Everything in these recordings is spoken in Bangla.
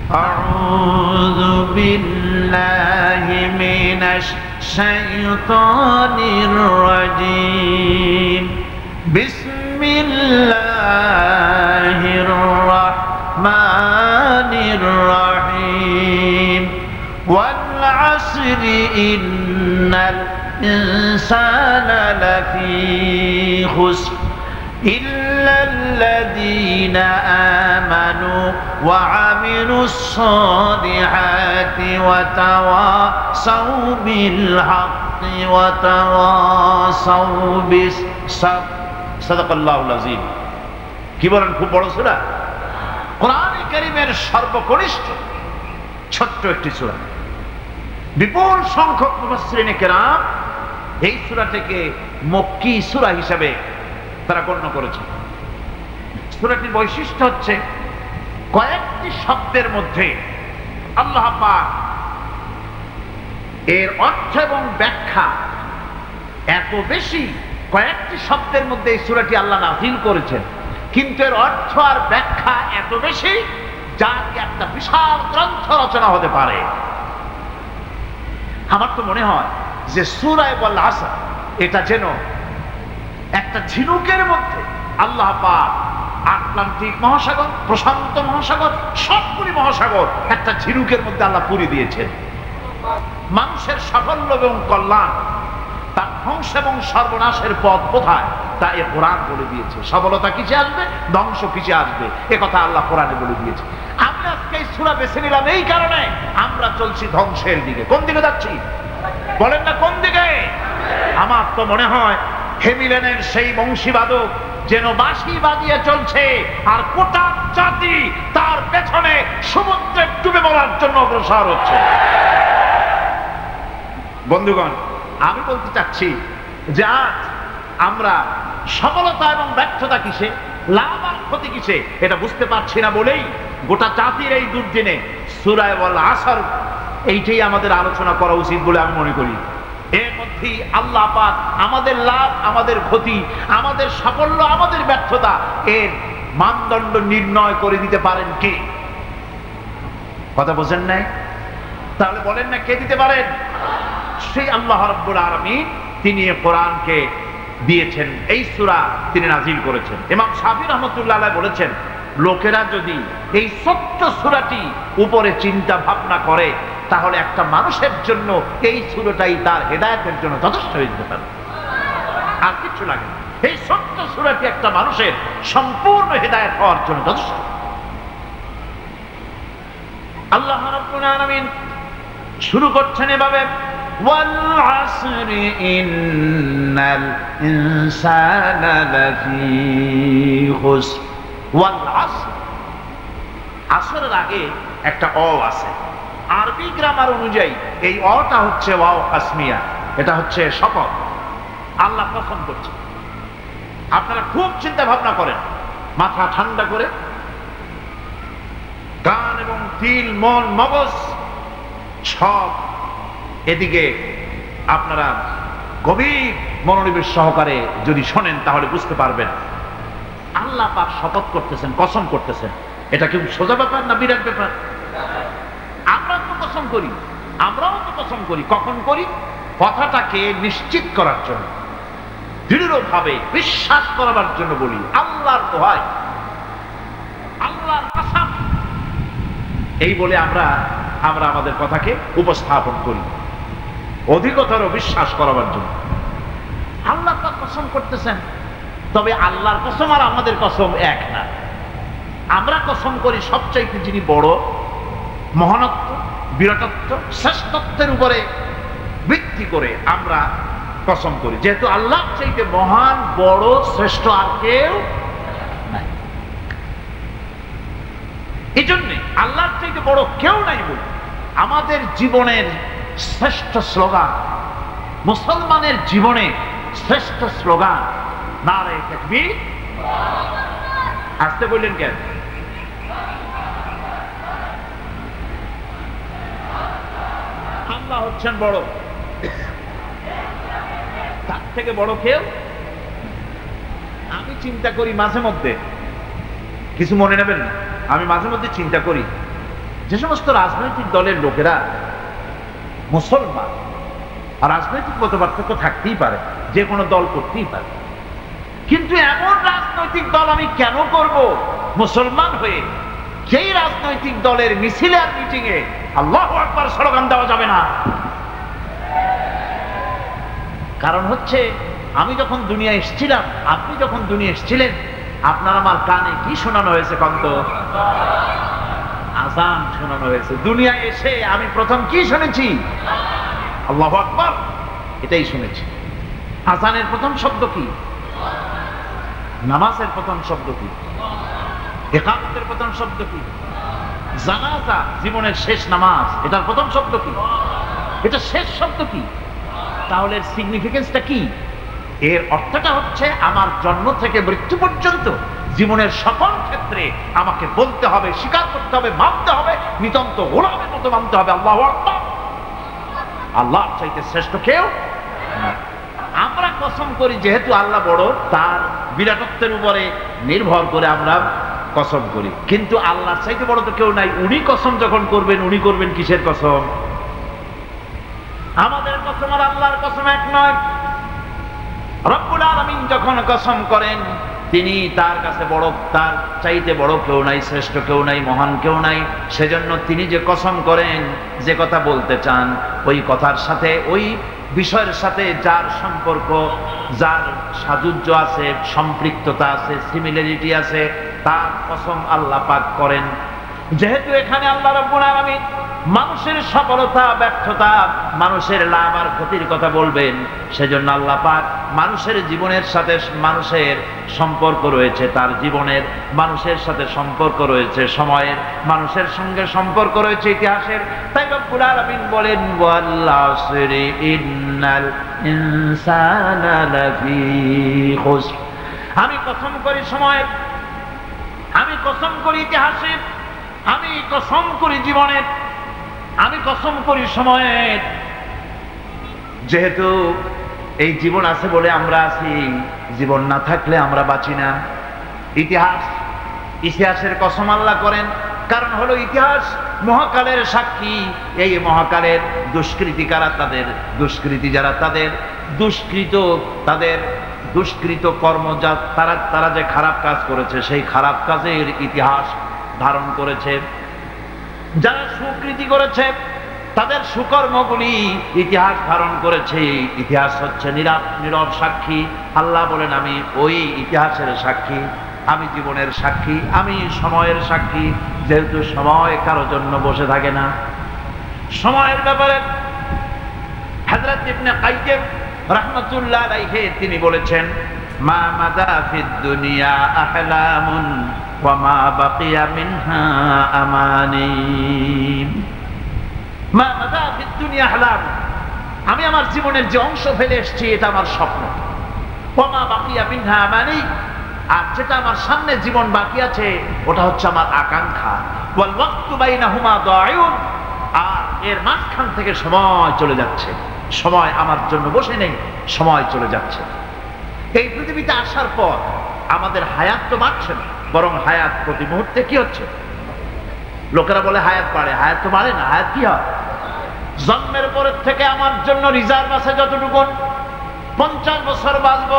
أعوذ بالله من الشيطان الرجيم بسم الله الرحمن الرحيم والعصر إن الإنسان لفي خسر إلا الذين آمنوا وعملوا الصالحات وتواصوا بالحق وتواصوا بالصبر صدق الله العظيم কি বলেন খুব বড় সূরা কোরআন কারীমের সর্বকনিষ্ঠ ছোট্ট একটি সূরা বিপুল সংখ্যক মুফাসসিরিনে কেরাম এই সূরাটিকে মক্কি সূরা হিসেবে তারা গণ্য করেছে। সূরাটির বৈশিষ্ট্য হচ্ছে কয়েকটি শব্দের মধ্যে আল্লাহ পাক এর অর্থ এবং ব্যাখ্যা এত বেশি, কয়েকটি শব্দের মধ্যে এই সূরাটি আল্লাহ নাযিল করেছেন, কিন্তু এর অর্থ আর ব্যাখ্যা এত বেশি যা একটা বিশাল গ্রন্থ রচনা হতে পারে। আমার তো মনে হয় যে সূরা ওয়াল আসর এটা যেন একটা ঝিনুকের মধ্যে আল্লাহ পাক আটলান্টিক মহাসাগর, প্রশান্ত মহাসাগর, সবগুলি মহাসাগর একটা ঝিনুকের মধ্যে আল্লাহ পুরি দিয়েছেন। মানুষের সাফল্য এবং কল্যাণ, তার ধ্বংস এবং সর্বনাশের পথ কোথায় তা এ কোরআন বলে দিয়েছে। সফলতা কিসে আসবে, ধ্বংস কিসে আসবে, এ কথা আল্লাহ কোরআনে বলে দিয়েছে। আমি আজকে এই সূরা বেছে নিলাম এই কারণে, আমরা চলছি ধ্বংসের দিকে। কোন দিকে যাচ্ছি বলেন না, কোন দিকে? আমার তো মনে হয় হেমিলেনের সেই বংশীবাদক যেন বাঁশি বাজিয়ে চলছে, আর গোটা জাতি তার পেছনে সমুদ্রে ডুবে মরার জন্য অগ্রসর হচ্ছে। বন্ধুগণ, আমি বলতে চাচ্ছি যে আজ আমরা সফলতা এবং ব্যর্থতা কিসে, লাভ আর ক্ষতি কিসে এটা বুঝতে পারছি না বলেই গোটা জাতির এই দুর্দিনে সূরা ওয়াল আসর এইটাই আমাদের আলোচনা করা উচিত বলে আমি মনে করি। এর মধ্যেই আল্লাহ পাক আমাদের লাভ, আমাদের ক্ষতি, আমাদের সাফল্য, আমাদের ব্যর্থতা এর মানদণ্ড নির্ণয় করে দিতে পারেন কে? কথা বোঝেন নাই? তাহলে বলেন না কে দিতে পারেন? সেই আল্লাহ রাব্বুল আলামিন, তিনি কোরআনকে দিয়েছেন, এই সূরা তিনি নাযিল করেছেন। ইমাম শাফি রাহমাতুল্লাহ আলাইহি বলেছেন, লোকেরা যদি এই ছোট্ট সূরাটি উপরে চিন্তা ভাবনা করে তাহলে একটা মানুষের জন্য এই সূরাটাই তার হেদায়েতের জন্য যথেষ্ট হয়ে যেতে পারে, আর কিছু লাগে না। এই ছোট্ট সূরাটি একটা মানুষের সম্পূর্ণ হেদায়েত হওয়ার জন্য যথেষ্ট। আল্লাহ রাব্বুল আলামিন শুরু করছেন এভাবে, ওয়াল আসরি ইন্নাল ইনসানা লাফি খুসর। ওয়াল আসর, আসরের আগে একটা অ আছে। আরবি গ্রামার অনুযায়ী এই অটা হচ্ছে ওয়াও কাসমিয়া, এটা হচ্ছে শপথ। আল্লাহ কসম করছে। আপনারা খুব চিন্তা ভাবনা করেন, মাথা ঠান্ডা করে, কান এবং দিল, মন, মগজ সব এদিকে আপনারা গভীর মনোনিবেশ সহকারে যদি শোনেন তাহলে বুঝতে পারবেন আল্লাহ পাক শপথ করতেছেন, কসম করতেছেন। এটা কি সোজা ব্যাপার না বিরাট ব্যাপার? আমরাও তো কসম করি, কখন করি? কথাটাকে নিশ্চিত করার জন্য, দৃঢ়ভাবে বিশ্বাস করার জন্য বলি। আল্লাহর দোহাই, আল্লাহর কসম, এই বলে আমরা আমাদের কথাকে উপস্থাপন করি, অধিকতর বিশ্বাস করার জন্য। আল্লাহ পাক কসম করতেছেন, তবে আল্লাহর কসম আর আমাদের কসম এক না। আমরা কসম করি সবচাইতে যিনি বড়, মহানত্ব, বিরাটত্ব, শ্রেষ্ঠত্বের উপরে ভিত্তি করে আমরা কসম করি, যেহেতু আল্লাহ চাইতে মহান, বড়, শ্রেষ্ঠ আর কেউ নাই। এই জন্যে আল্লাহর চাইতে বড় কেউ নাই বলি আমাদের জীবনের শ্রেষ্ঠ স্লোগান, মুসলমানের জীবনে শ্রেষ্ঠ স্লোগান নারে তাকবীর। আসতে বললেন কেন? আল্লাহ হচ্ছেন বড়, তার থেকে বড় কেউ। আমি চিন্তা করি মাঝে মধ্যে, কিছু মনে নেবেন না, আমি মাঝে মধ্যে চিন্তা করি যে সমস্ত রাজনৈতিক দলের লোকেরা মুসলমান, আর রাজনৈতিক মত পার্থক্য থাকতেই পারে, যে কোনো দল করতেই পারে, কিন্তু এমন রাজনৈতিক দল আমি কেন করব মুসলমান হয়ে, যেই রাজনৈতিক দলের মিছিলে আর মিটিং এ আল্লাহু আকবার স্লোগান দেওয়া যাবে না? কারণ হচ্ছে, আমি যখন দুনিয়া এসেছিলাম, আপনি যখন দুনিয়া এসেছিলেন, আপনার আমার কানে কি শোনানো হয়েছে? কন্ত আযান শোনানো হয়েছে। দুনিয়ায় এসে আমি প্রথম কি শুনেছি? আল্লাহু আকবার, এটাই শুনেছি। আযানের প্রথম শব্দ কি? নামাজের প্রথম শব্দ কি? ইকামতের প্রথম শব্দ কি? জানাজা, জীবনের শেষ নামাজ, এটার প্রথম শব্দ কি? এটা শেষ শব্দ কি? তাহলে সিগনিফিকেন্সটা কি? এর অর্থটা হচ্ছে, আমার জন্ম থেকে মৃত্যু পর্যন্ত জীবনের সকল ক্ষেত্রে আমাকে বলতে হবে, স্বীকার করতে হবে, মানতে হবে, নিতান্ত গোলামের মতো মানতে হবে আল্লাহু আকবার। আল্লাহর চাইতে শ্রেষ্ঠ কেউ না। আমরা কসম করি যেহেতু আল্লাহ বড়, তার বিরাটত্বের উপরে নির্ভর করে আমরা কসম করি, কিন্তু আল্লাহর চাইতে বড় তো কেউ নাই। উনি কসম যখন করবেন, উনি করবেন কিসের কসম? আমাদের কসম আর আল্লাহর কসম এক নয়। রব্বুল আলামিন যখন কসম করেন, তিনি তার কাছে বড়, তার চাইতে বড় কেউ নাই, শ্রেষ্ঠ কেউ নাই, মহান কেউ নাই। সেজন্য তিনি যে কসম করেন, যে কথা বলতে চান, ওই কথার সাথে, ওই বিষয়ের সাথে যার সম্পর্ক, যার সাযুজ্য আছে, সম্পৃক্ততা আছে, সিমিলারিটি আছে, তার কসম আল্লাহ পাক করেন। যেহেতু এখানে আল্লাহ রাব্বুল আলামিন মানুষের সফলতা, ব্যর্থতা, মানুষের লাভ আর ক্ষতির কথা বলবেন, সেজন্য আল্লাহ পাক মানুষের জীবনের সাথে, মানুষের সম্পর্ক রয়েছে তার জীবনের, মানুষের সাথে সম্পর্ক রয়েছে সময়ের, মানুষের সঙ্গে সম্পর্ক রয়েছে ইতিহাসের। তাই রব্বুল আলামিন বলেন, ওয়াল আসরি ইন্নাল ইনসানা লাফি খুসর। আমি কসম করি সময়ের, আমি কসম করি ইতিহাসের, আমি কসম করি জীবনের, আমি কসম করি সময়ের। যেহেতু এই জীবন আছে বলে আমরা আছি, জীবন না থাকলে আমরা বাঁচি না। ইতিহাস, ইতিহাসের কসম আল্লাহ করেন, কারণ হলো ইতিহাস মহাকালের সাক্ষী। এই মহাকালের দুষ্কৃতিকারা, তাদের দুষ্কৃতি যারা, তাদের দুষ্কৃত, তাদের দুষ্কৃত কর্ম, যা তারা যে খারাপ কাজ করেছে, সেই খারাপ কাজের ইতিহাস ধারণ করেছে। যারা সুকৃতি করেছে, তাদের সুকর্মগুলি ইতিহাস ধারণ করেছে। ইতিহাস হচ্ছে নীরব সাক্ষী। আল্লাহ বলেন, আমি ওই ইতিহাসের সাক্ষী, আমি জীবনের সাক্ষী, আমি সময়ের সাক্ষী। যেহেতু সময় কারো জন্য বসে থাকে না, সময়ের ব্যাপারে হযরত ইবনে কাইয়িম রাহমাতুল্লাহ আলাইহি তিনি বলেছেন, মা মাদা ফিদ দুনিয়া আহলামুন ওয়া মা বাকিয়া মিনহা আমানি। মা মাদা ফিদ দুনিয়া আহলাম, আমি আমার জীবনের যে অংশ ফেলে এসেছি এটা আমার স্বপ্ন। ওয়া মা বাকিয়া মিনহা আমানি, আর যেটা আমার সামনে জীবন বাকি আছে ওটা হচ্ছে আমার আকাঙ্ক্ষা। ওয়াল ওয়াক্তু বাইনাহুমা দায়ুন, আর এর মাঝখান থেকে সময় চলে যাচ্ছে। সময় আমার জন্য বসে নেই, সময় চলে যাচ্ছে। এই পৃথিবীতে আসার পর আমাদের হায়াত তো বাড়ছে না, বরং হায়াত প্রতি মুহূর্তে কি হচ্ছে? লোকেরা বলে হায়াত বাড়ে, হায়াত তো বাড়ে না। হায়াত কি হয়? জন্মের পরের থেকে আমার জন্য রিজার্ভ আছে যতটুকু, 50 বছর বাঁচবো,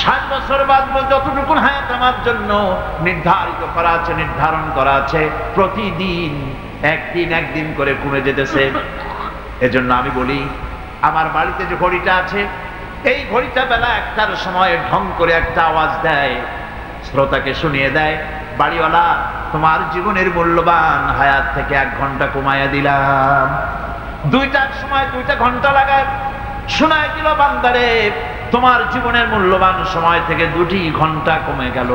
60 বছর বাঁচবো, যতটুকু হায়াত আমার জন্য নির্ধারিত করা আছে, নির্ধারণ করা আছে, প্রতিদিন একদিন একদিন করে কমে যেতেছে। এজন্য আমি বলি, আমার বাড়িতে যে ঘড়িটা আছে, এই ঘড়িটা বেলা 1টার সময় ঢং করে একটা আওয়াজ দেয়, শ্রোতাকে শুনিয়ে দেয়, বাড়িওয়ালা তোমার জীবনের মূল্যবান হায়াত থেকে 1 ঘন্টা কমাইয়া দিলাম। 2টার সময় 2টা ঘন্টা লাগায় শোনায় দিল, বান্দারে তোমার জীবনের মূল্যবান সময় থেকে 2টি ঘন্টা কমে গেল।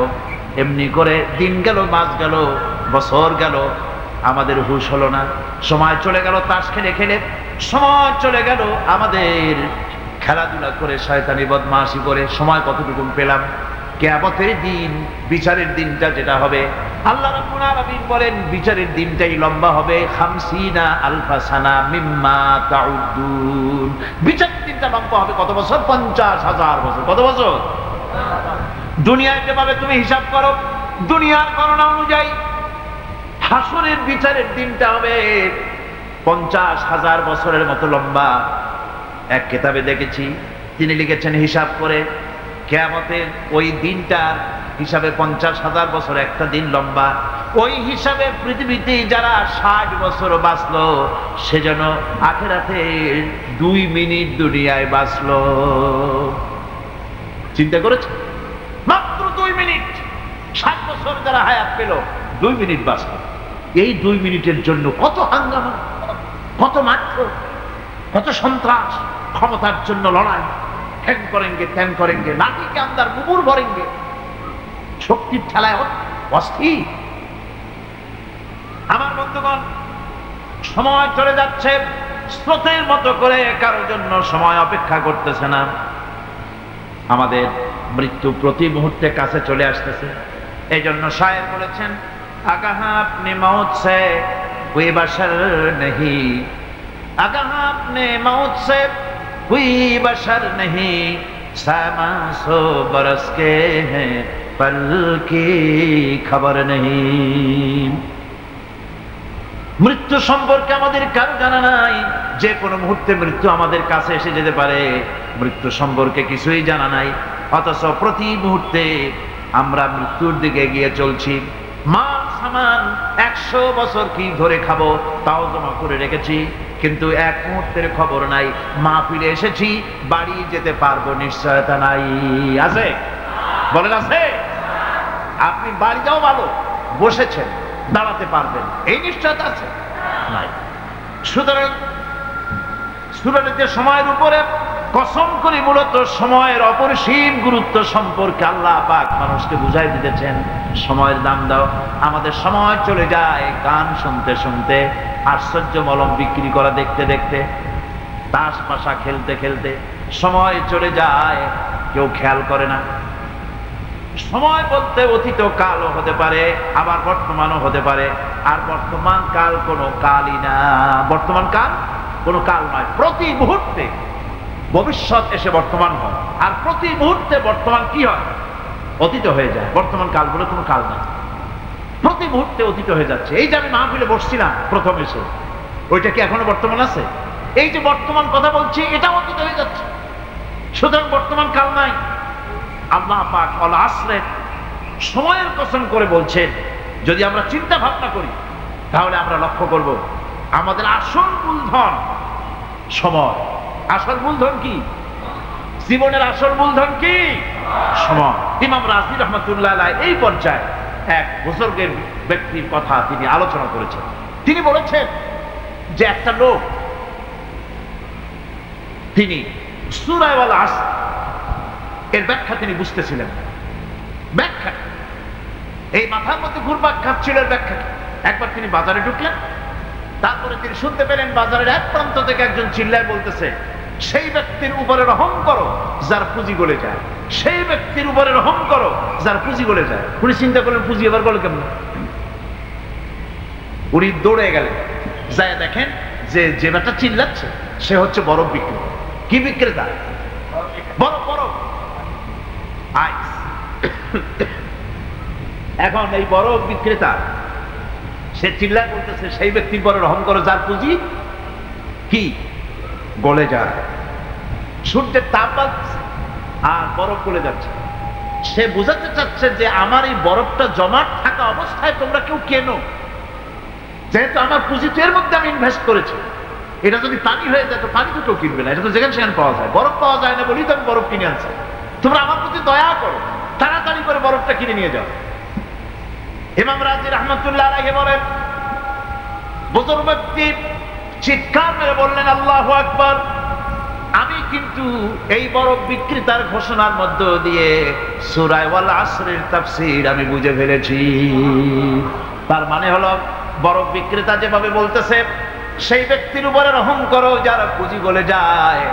এমনি করে দিন গেল, মাস গেল, বছর গেল, আমাদের হুঁশ হলো না। সময় চলে গেল তাস খেলে খেলে, সময় চলে গেল আমাদের খেলাধুলা করে, শয়তানি বদমাশি করে। সময় কতটুকু পেলাম? কিয়ামতের দিন, বিচারের দিনটা যেটা হবে, আল্লাহ রাব্বুল আলামিন বলেন বিচারের দিনটাই লম্বা হবে 50 আলফা সানা মিম্মা তাউদ্দুন। বিচারের দিনটা লম্বা হবে কত বছর? 50,000 বছর। কত বছর? দুনিয়ায় যেভাবে তুমি হিসাব করো, দুনিয়ার গণনা অনুযায়ী হাসরের বিচারের দিনটা হবে 50,000 বছরের মতো লম্বা। এক কিতাবে দেখেছি, তিনি লিখেছেন হিসাব করে কিয়ামতের ওই দিনটার হিসাবে 50,000 বছর একটা দিন লম্বা। ওই হিসাবে পৃথিবীতে যারা 60 বছর বাঁচলো, সেজন্য আখিরাতে 2 মিনিট দুনিয়ায় বাঁচলো। চিন্তা করেছে, মাত্র 2 মিনিট। 60 বছর যারা হায়াত পেল, 2 মিনিট বাঁচলো। এই 2 মিনিটের জন্য কত হাঙ্গামা, কত মারধর, কত সন্ত্রাস, ক্ষমতার জন্য লড়াই, ঠ্যাং করেঙ্গে ত্যাং করেঙ্গে, লাঠি কে আন্দার মুগুর ভরেঙ্গে, শক্তির ঠেলায় অস্থির। আমার বন্ধুগণ, সময় চলে যাচ্ছে স্রোতের মতো করে, কারোর জন্য সময় অপেক্ষা করতেছে না। আমাদের মৃত্যু প্রতি মুহূর্তে কাছে চলে আসতেছে। এই জন্য শায়ের বলেছেন, আগাহ আপনি মৌত সে কোই বশর नहीं, আগাহ আপনি মৌত সে कोई बशर नहीं, सामा सो बरस के हैं पल की खबर नहीं। মৃত্যু সম্পর্কে আমাদের কারো জানা নাই। যে কোনো মুহূর্তে মৃত্যু আমাদের কাছে এসে যেতে পারে। মৃত্যু সম্পর্কে কিছুই জানা নাই, অথচ প্রতি মুহূর্তে আমরা মৃত্যুর দিকে এগিয়ে চলছি। মান সামান 100 বছর কি ধরে খাবো তাও জমা করে রেখেছি, কিন্তু এক মুহূর্তের খবর নাই। মাহফিলে এসেছি, বাড়ি যেতে পারবো নিশ্চয়তা নাই। আছে? বলেন আছে? আপনি বাড়ি যাও ভালো, বসেছেন, দাঁড়াতে পারবেন, এই নিশ্চয়তা আছে? নাই। সুতরাং সূরাটিতে সময়ের উপরে কসম করে মূলত সময়ের অপরিসীম গুরুত্ব সম্পর্কে আল্লাহ পাক মানুষকে বুঝাই দিতেছেন। সময়ের দাম দাও। আমাদের সময় চলে যায় গান শুনতে শুনতে, আশ্চর্য মলম বিক্রি করা দেখতে দেখতে, তাস পাশা খেলতে খেলতে সময় চলে যায়, কেউ খেয়াল করে না। সময় বলতে অতীত কালও হতে পারে, আবার বর্তমানও হতে পারে। আর বর্তমান কাল কোনো কালই না। বর্তমান কাল কোনো কাল নয়। প্রতি মুহূর্তে ভবিষ্যৎ এসে বর্তমান হয়, আর প্রতি মুহূর্তে বর্তমান কি হয়? অতীত হয়ে যায়। বর্তমান কাল বলে কোনো কাল নাই। প্রতি মুহূর্তে অতীত হয়ে যাচ্ছে। এই যে আমি মাহফিলে বসছিলাম প্রথম এসে, ওইটা কি এখনো বর্তমান আছে? এই যে বর্তমান কথা বলছি, এটা অতীত হয়ে যাচ্ছে। সুতরাং বর্তমান কাল নাই। আল্লাহ পাক আল আসরে সময়ের কসম করে বলছেন। যদি আমরা চিন্তা ভাবনা করি তাহলে আমরা লক্ষ্য করব আমাদের আসল মূলধন সময়। আসল মূলধন কি? জীবনের আসল মূলধন কি? সময়। ইমাম রাজি রহমাতুল্লাহ আলাইহি এই পর্যায়ে এক বুজুর্গের ব্যক্তির কথা তিনি আলোচনা করেছেন। তিনি বলেছেন যে একটা লোক, তিনি সূরা আল আসর এর ব্যাখ্যা তিনি বুঝতেছিলেন। ব্যাখ্যা এই মাথার মধ্যে ঘুরপাক খাচ্ছিল এর ব্যাখ্যা। একবার তিনি বাজারে ঢুকলেন, তারপরে তিনি শুনতে পেলেন বাজারের এক প্রান্ত থেকে একজন চিল্লায় বলতেছে, সেই ব্যক্তির উপরে রহম করো যার পুঁজি গলে যায়, সেই ব্যক্তির উপরে রহম করো যার পুঁজি গলে যায়। উনি চিন্তা করলেন পুঁজি এবার গলে কেমন? উনি দৌড়ে গেলেন, যায় দেখেন যে যে ব্যাটা চিল্লাচ্ছে সে হচ্ছে বরফ বিক্রেতা। কি বিক্রেতা? বরফ। বরফ আইস। এখন এই বরফ বিক্রেতা সে চিল্লায় বলতেছে, সেই ব্যক্তির পরে রহম করো যার পুঁজি কি গলে যায়। সূর্যের তাপ বাড়ছে আর বরফ গলে যাচ্ছে। সে বোঝাতে চাচ্ছে যে আমার এই বরফটা জমাট থাকা অবস্থায় তোমরা কেউ কেনো, যেহেতু আমার পুঁজি তো এর মধ্যে আমি ইনভেস্ট করেছি। এটা যদি পানি হয়ে যায় তো পানি তো কেউ কিনবে না, এটা তো যেখানে সেখানে পাওয়া যায়। বরফ পাওয়া যায় না বলেই তো আমি বরফ কিনে আনছি। তোমরা আমার প্রতি দয়া করো, তাড়াতাড়ি করে বরফটা কিনে নিয়ে যাও। ইমাম রাজি রহমাতুল্লাহ আলাইহি বলেন, বুজুর্গ ব্যক্তি চিৎকার মেরে বললেন, আল্লাহু আকবার, আমি কিন্তু এই বরফ বিক্রেতার ঘোষণার মধ্য দিয়ে সূরা আল আসরের তাফসীর আমি বুঝে ফেলেছি। তার মানে হলো বরফ বিক্রেতা যেভাবে বলতেছে সেই ব্যক্তির উপরে রহম করো যারা পুঁজি গলে যায়,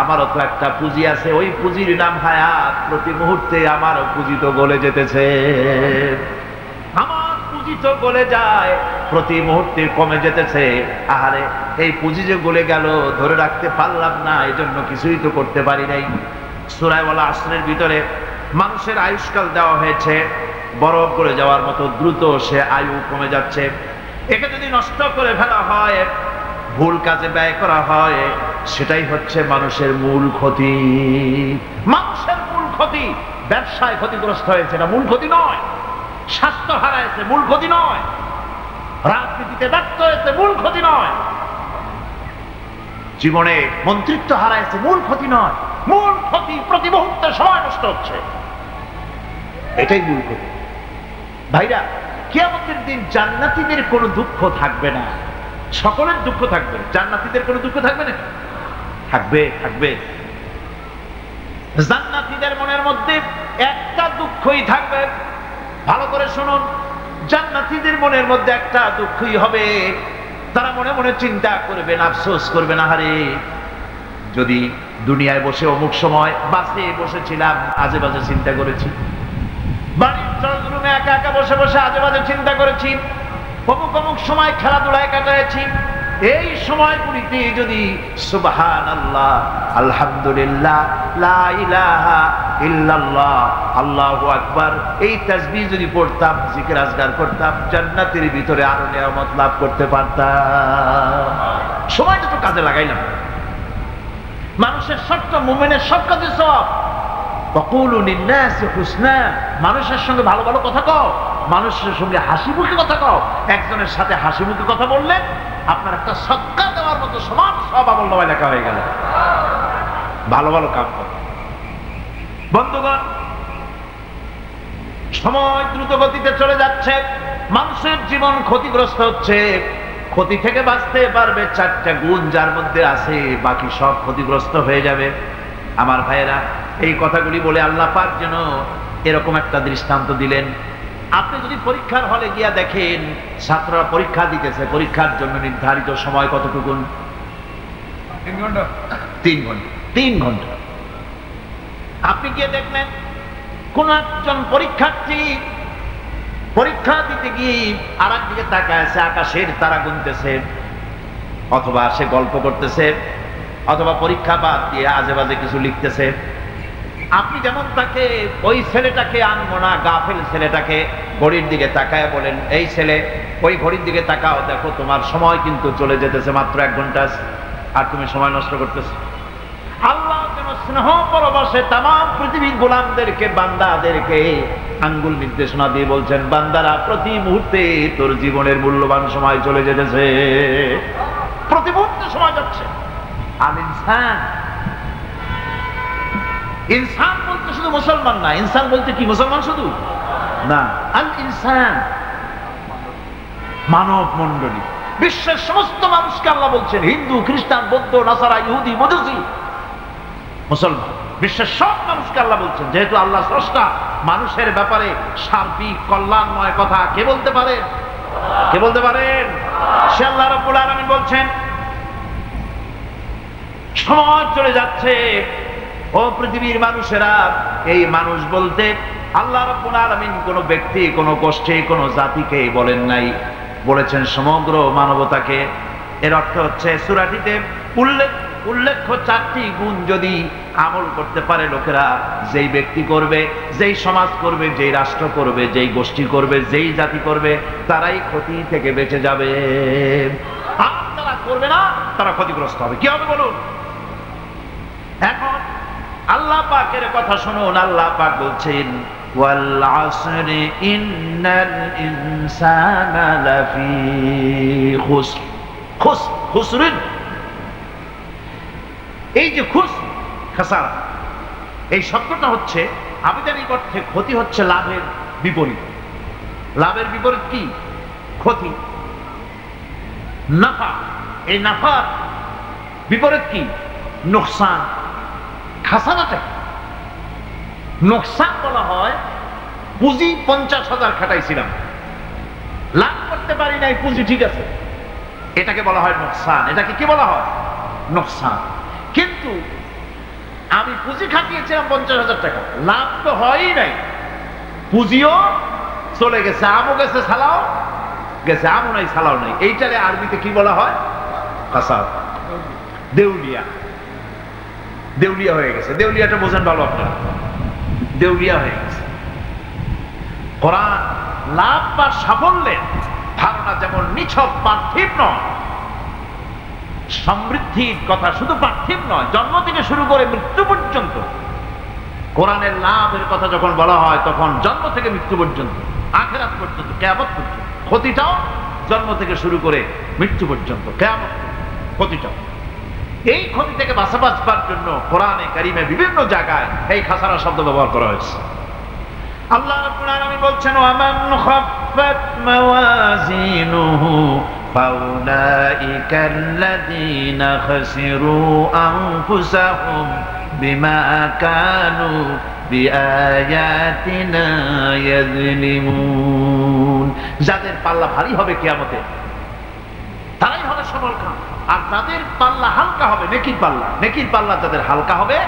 আমারও তো একটা পুঁজি আছে, ওই পুঁজির নাম হায়াত। প্রতি মুহূর্তে আমার পুঁজি তো গলে যেতেছে, আমার পুঁজি তো গলে যায়, প্রতি মুহূর্তে কমে যেতেছে। আহারে, এই পুঁজি যে গলে গেল ধরে রাখতে পারলাম না, এই জন্য কিছুই তো করতে পারি নাই। সূরা আল আসরের ভিতরে মানুষের আয়ুষ্কাল দেওয়া হয়েছে বরফ গলে যাওয়ার মতো দ্রুত, সে আয়ু কমে যাচ্ছে। একে যদি নষ্ট করে ফেলা হয়, ভুল কাজে ব্যয় করা হয়, সেটাই হচ্ছে মানুষের মূল ক্ষতি। মানুষের মূল ক্ষতি। ব্যবসায় ক্ষতিগ্রস্ত হয়েছে, এটা মূল ক্ষতি নয়। স্বাস্থ্য হারাইছে, মূল ক্ষতি নয়। রাজনীতিতে ব্যর্থ হয়েছে, মূল ক্ষতি নয়। জীবনে মন্ত্রিত্ব হারাইছে, মূল ক্ষতি নয়। মূল ক্ষতি প্রতি মুহূর্তে সময় নষ্ট হচ্ছে, এটাই মূল ক্ষতি। ভাইরা, কিয়ামতের দিন জান্নাতীদের কোনো দুঃখ থাকবে না, সকলের দুঃখ থাকবে। জান্নাতীদের কোনো দুঃখ থাকবে না? থাকবে, থাকবে। জান্নাতীদের মনের মধ্যে একটা দুঃখই থাকবে। ভালো করে শুনুন, জান্নাতীদের মনের মধ্যে একটা দুঃখই হবে। তারা মনে মনে চিন্তা করবেন, আফসোস করবেন, আহারে যদি দুনিয়ায় বসে অমুক সময় বাসে বসেছিলাম, আজে বাজে চিন্তা করেছি, বাড়ির ড্রয়িং রুমে একা একা বসে বসে আজে বাজে চিন্তা করেছি, অমুক অমুক সময় খেলাধুলায় কাটাইছি। এই সময়গুলিতে যদি সুবহানাল্লাহ, আলহামদুলিল্লাহ, লা ইলাহা ইল্লাল্লাহ, আল্লাহু আকবার, এই তাসবিহ যদি পড়তাম, জিকির আজকার করতাম, জান্নাতের ভিতরে আরো নিয়ামত লাভ করতে পারতাম। সময়টা তো কাজে লাগাইলাম। মানুষের সবটা, মুমিনের সব কাজে সব। ওয়াকুলু লিন্নাসি হুসনা, মানুষের সঙ্গে ভালো ভালো কথা কও, মানুষের সঙ্গে হাসি মুখে কথা কও। একজনের সাথে হাসি মুখে কথা বললে আপনার একটা সদকা দেওয়ার মতো সমান সব আমল লেখা হয়ে গেল। ভালো ভালো কাম কর। বন্ধুগণ, সময় দ্রুত গতিতে চলে যাচ্ছে, মানুষের জীবন ক্ষতিগ্রস্ত হচ্ছে। ক্ষতি থেকে বাঁচতে পারবে চারটা গুণ, যার মধ্যে আছে, বাকি সব ক্ষতিগ্রস্ত হয়ে যাবে। আমার ভাইয়েরা, এই কথাগুলি বলে আল্লাহ পাক যেন এরকম একটা দৃষ্টান্ত দিলেন। আপনি যদি পরীক্ষার হলে গিয়া দেখেন, ছাত্ররা পরীক্ষা দিতেছে, পরীক্ষার জন্য নির্ধারিত সময় কতটুকু? 3 ঘন্টা। 3 ঘন্টা, 3 ঘন্টা। আপনি গিয়ে দেখলেন কোন একজন পরীক্ষার্থী পরীক্ষা দিতে গিয়ে আর একদিকে তাকায় আছে, আকাশের তারা গুনতেছে, অথবা সে গল্প করতেছে, অথবা পরীক্ষা বাদ দিয়ে আজে বাজে কিছু লিখতেছে। আপনি যেমন তাকে, ওই ছেলেটাকে আনবো না, গাফেল ছেলেটাকে ঘড়ির দিকে তাকায় বলেন, এই ছেলে ওই ঘড়ির দিকে তাকাও, দেখো তোমার সময় কিন্তু চলে যেতেছে, মাত্র 1 ঘন্টা, আর তুমি সময় নষ্ট করতেছো। আল্লাহ যেন স্নেহ পরবশে তামাম পৃথিবীর গোলামদেরকে, বান্দাদেরকে আঙ্গুল নির্দেশনা দিয়ে বলছেন, বান্দারা প্রতি মুহূর্তে তোর জীবনের মূল্যবান সময় চলে যেতেছে, প্রতি মুহূর্তে সময় যাচ্ছে। আর ইনসান, ইনসান বলতে শুধু মুসলমান না, ইনসান বলতে কি মুসলমান শুধু না, আল ইনসান মানব মণ্ডলী, বিশ্বের সমস্ত মানুষকে আল্লাহ বলছেন, হিন্দু, খ্রিস্টান, বৌদ্ধ, নাসারা, ইহুদি, মজুসি, মুসলমান, বিশ্বের সব মানুষকে আল্লাহ বলছেন। যেহেতু আল্লাহ স্রষ্টা, মানুষের ব্যাপারে সার্বিক কল্যাণময় কথা কে বলতে পারেন? কে বলতে পারেন? সে আল্লাহ রাব্বুল আলামিন বলছেন, সময় চলে যাচ্ছে, ও পৃথিবীর মানুষেরা। এই মানুষ বলতে আল্লাহ রাব্বুল আলামিন কোন ব্যক্তি, কোন গোষ্ঠী, কোন জাতিকে বলেন নাই, বলেছেন সমগ্র মানবতাকে। এর অর্থ হচ্ছে সূরাটিতে উল্লেখ্য 4টি গুণ যদি আমল করতে পারে লোকেরা, যেই ব্যক্তি করবে, যেই সমাজ করবে, যেই রাষ্ট্র করবে, যেই গোষ্ঠী করবে, যেই জাতি করবে, তারাই ক্ষতি থেকে বেঁচে যাবে। আর যারা করবে না, তারা ক্ষতিগ্রস্ত হবে। কি হবে বলুন? এখন আল্লাহ পাকের কথা শুনুন। আল্লাহ পাক বলছেন, ওয়াল আসরি ইন্নাল ইনসানা লাফি খুসর। খুসরিন, এই যে খাসারা, এই শব্দটা হচ্ছে আবিধানিক অর্থে ক্ষতি হচ্ছে লাভের বিপরীত। লাভের বিপরীত কি? ক্ষতি। নাফা, এই নাফার বিপরীত কি? নোকসান। খাসারাটা নোকসান বলা হয়, পুঁজি 50,000 খাটাইছিলাম, লাভ করতে পারি নাই, পুঁজি ঠিক আছে, এটাকে বলা হয় নোকসান। এটাকে কি বলা হয়? নোকসান। কিন্তু আমি পুঁজি খাটিয়েছিলাম 50,000 টাকা, লাভ তো হয়ই নাই, পুঁজিও চলে গেছে, আমও গেছে, সালাও গেছে, আমও নাই, সালাও নাই। এইটারে আরবিতে কি বলা হয়? খাসার, দেউলিয়া। দেউলিয়া হয়ে গেছে। দেউলিয়াটা বোঝেন ভালো আপনারা, দেউলিয়া হয়ে গেছে। কোরআন লাভ বা সাফল্যের ধারণা যেমন নিছক পার্থিব নয়, সমৃদ্ধির কথা শুধু পার্থিব নয়, জন্ম থেকে শুরু করে মৃত্যু পর্যন্ত। কোরআনের লাভের কথা যখন বলা হয় তখন জন্ম থেকে মৃত্যু পর্যন্ত, আখিরাত পর্যন্ত, কিয়ামত পর্যন্ত, ক্ষতিটাও জন্ম থেকে শুরু করে মৃত্যু পর্যন্ত, কিয়ামত ক্ষতিটাও। এই ক্ষতি থেকে বাঁচাবার জন্য কোরআনে কারিমে বিভিন্ন জায়গায় এই খাসারা শব্দ ব্যবহার করা হয়েছে। আল্লাহ রাব্বুল আলামিন বলছেন, ওয়ামান খাফফাত মাওয়াজিনুহু ফাউলাইকাল্লাযীনা খাসিরু আনফুসাহুম বিমা কানু বিআয়াতিনা ইয়াযলিমুন। যাদের পাল্লা ভারী হবে কিয়ামতে তারাই হবে সফল কাম, আর যাদের পাল্লা হালকা হবে, নেকির পাল্লা, নেকির পাল্লা যাদের হালকা হবে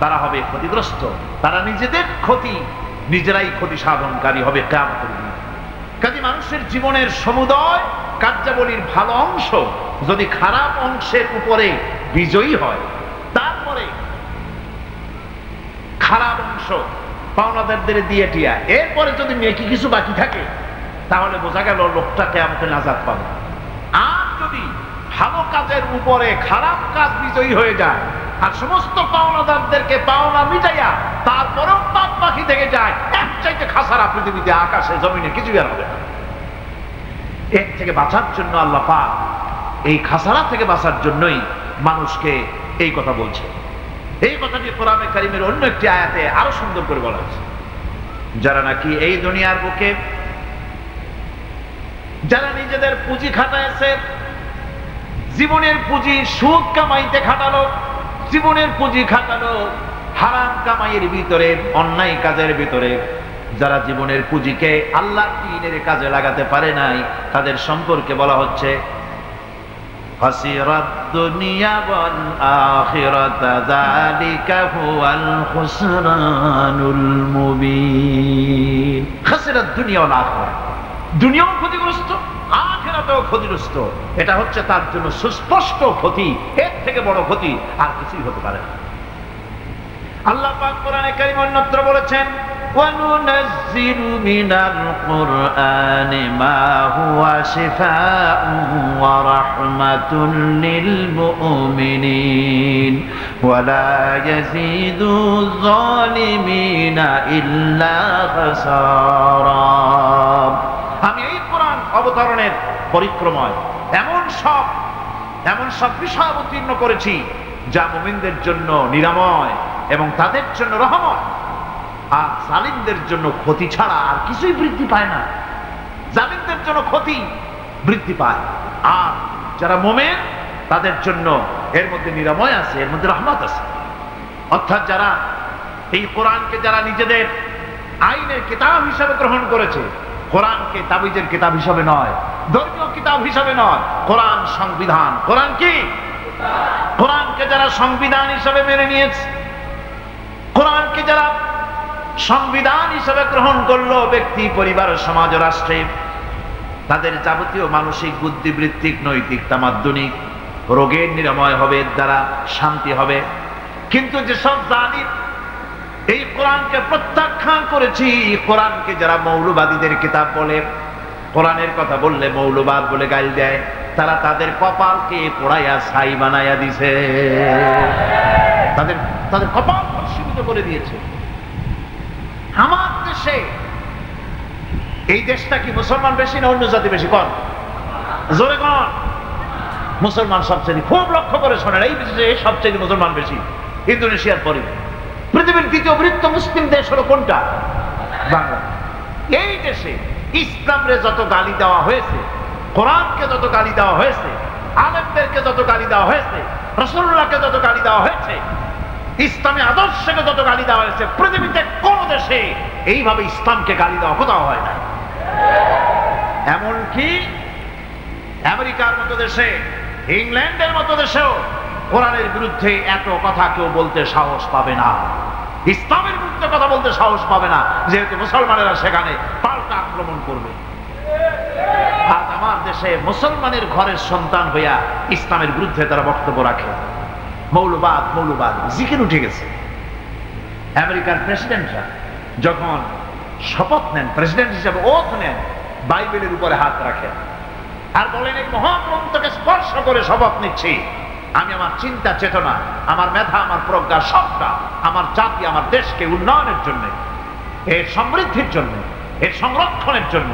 তারা হবে ক্ষতিগ্রস্ত, তারা নিজেদের ক্ষতি নিজেরাই ক্ষতি সাধনকারী হবে কিয়ামতের দিন। কাজে মানুষের জীবনের সমুদয় কার্যাবলীর ভালো অংশ যদি খারাপ অংশের উপরে বিজয়ী হয়, তারপরে খারাপ অংশ পাওনাদারদের দিয়ে টিয়া, এরপরে যদি নেকি কিছু বাকি থাকে তাহলে বোঝা গেল লোকটা কিয়ামতে নাজাত পাবে। আর যদি ভালো কাজের উপরে খারাপ কাজ বিজয়ী হয়ে যায় আর সমস্ত পাওনাদারদেরকে পাওনা মিটাইয়া তারপরেও পাপ বাকি থেকে যায়, এক চাইতে খাসারা পৃথিবীতে আকাশে জমিনে কিছু আর হবে না। এর থেকে বাঁচার জন্য আল্লাহ পাক এই খাসারা থেকে বাঁচার জন্যই মানুষকে এই কথা বলছে। এই কথাটি কোরআনে কারিমের অন্য একটি আয়াতে আরো সুন্দর করে বলা হয়েছে, যারা নাকি এই দুনিয়ার বুকে যারা নিজেদের পুঁজি খাটাইছে, জীবনের পুঁজি সুদ কামাইতে খাটালো, জীবনের পুঁজি খাটালো হারাম কামাইয়ের ভিতরে, অন্যায় কাজের ভিতরে, যারা জীবনের পুঁজিকে আল্লাহর দ্বীনের কাজে লাগাতে পারে নাই, তাদের সম্পর্কে বলা হচ্ছে খাসিরাত দুনিয়া ওয়াল আখিরাতা যালিকা হুয়াল খুসরানুল মুবিন। খাসিরাত দুনিয়া ওয়াল আখিরাত, দুনিয়াও ক্ষতিগ্রস্ত, আখিরাতেও ক্ষতিগ্রস্ত। এটা হচ্ছে তার জন্য সুস্পষ্ট ক্ষতি, এর থেকে বড় ক্ষতি আর কিছুই হতে পারে না। আল্লাহ পাক কোরআনে কারীম অন্যত্র বলেছেন, وَنُنَزِّلُ مِنَ الْقُرْآنِ مَا هُوَ شِفَاءٌ وَرَحْمَةٌ لِلْمُؤْمِنِينَ وَلَا يَزِيدُ الظَّالِمِينَ إِلَّا خَسَارًا। আমি এই কোরআন অবতরণের পরিক্রমায় এমন সব বিষয় অবতীর্ণ করেছি যা মুমিনদের জন্য নিরাময় এবং তাদের জন্য রহমত, আর জালিমদের জন্য ক্ষতি ছাড়া আর কিছুই বৃদ্ধি পায় না। জালিমদের জন্য ক্ষতি বৃদ্ধি পায়, আর যারা মুমিন তাদের জন্য এর মধ্যে নিরাময় আছে, এর মধ্যে রহমত আছে। অর্থাৎ যারা এই কোরআনকে যারা নিজেদের আইনের কিতাব হিসাবে গ্রহণ করেছে, কোরআনকে তাবিজের কিতাব হিসাবে নয়, ধর্মীয় কিতাব হিসাবে নয়, কোরআন সংবিধান। কোরআন কি? কোরআনকে যারা সংবিধান হিসাবে মেনে নিয়েছে, কোরআনকে যারা সংবিধান হিসাবে গ্রহণ করলো ব্যক্তি, পরিবার, সমাজ, রাষ্ট্রে, তাদের যাবতীয় মানসিক, বুদ্ধিবৃত্তিক, নৈতিক, তামাদ্দুনিক রোগের নিরাময় হবে, এর দ্বারা শান্তি হবে। কিন্তু যেসব জালিম এই কোরআনকে প্রত্যাখ্যান করেছি, কোরআনকে যারা মৌলবাদীদের কিতাব বলে, কোরআনের কথা বললে মৌলবাদ বলে গাইল দেয়, তারা তাদের কপালকে পোড়াইয়া ছাই বানাইয়া দিছে, তাদের কপাল প্রশমিত করে দিয়েছে। আমার দেশে, এই দেশটা কি মুসলমান বেশি না অন্য জাতি বেশি? কোন জোরে কোন? মুসলমান সবচেয়ে, খুব লক্ষ্য করে শোনেন, এই দেশে সবচেয়ে মুসলমান বেশি, ইন্দোনেশিয়ার পরে। পৃথিবীর দ্বিতীয় বৃহত্তম মুসলিম দেশ হলো কোনটা? বাংলা। এই দেশে ইসলামরে যত গালি দেওয়া হয়েছে, কোরআনকে যত গালি দেওয়া হয়েছে, আলেমদেরকে যত গালি দেওয়া হয়েছে, রাসূলুল্লাহকে যত গালি দেওয়া হয়েছে, ইসলামী আদর্শকে যত গালি দেওয়া হয়েছে, পৃথিবীতে কোন দেশে এইভাবে ইসলামকে গালি দেওয়া কোথাও হয় না। এমনকি আমেরিকার মতো দেশে, ইংল্যান্ডের মতো দেশেও কোরআনের বিরুদ্ধে এত কথা কেউ বলতে সাহস পাবে না, ইসলামের বিরুদ্ধে কথা বলতে সাহস পাবে না, যেহেতু মুসলমানেরা সেখানে পাল্টা আক্রমণ করবে। আজ আমার দেশে মুসলমানের ঘরের সন্তান হইয়া ইসলামের বিরুদ্ধে তারা বক্তব্য রাখে। মৌলবাদ জিকির উঠে গেছে। আমেরিকার প্রেসিডেন্টরা যখন শপথ নেন, প্রেসিডেন্ট হিসাবে ওথ নেন, বাইবেলের উপরে হাত রাখেন আর বলেন, এই মহাগ্রন্থকে স্পর্শ করে শপথ নিচ্ছি, আমি আমার চিন্তা চেতনা, আমার মেধা, আমার প্রজ্ঞা, সবটা আমার জাতি, আমার দেশকে উন্নয়নের জন্য, এর সমৃদ্ধির জন্য, এর সংরক্ষণের জন্য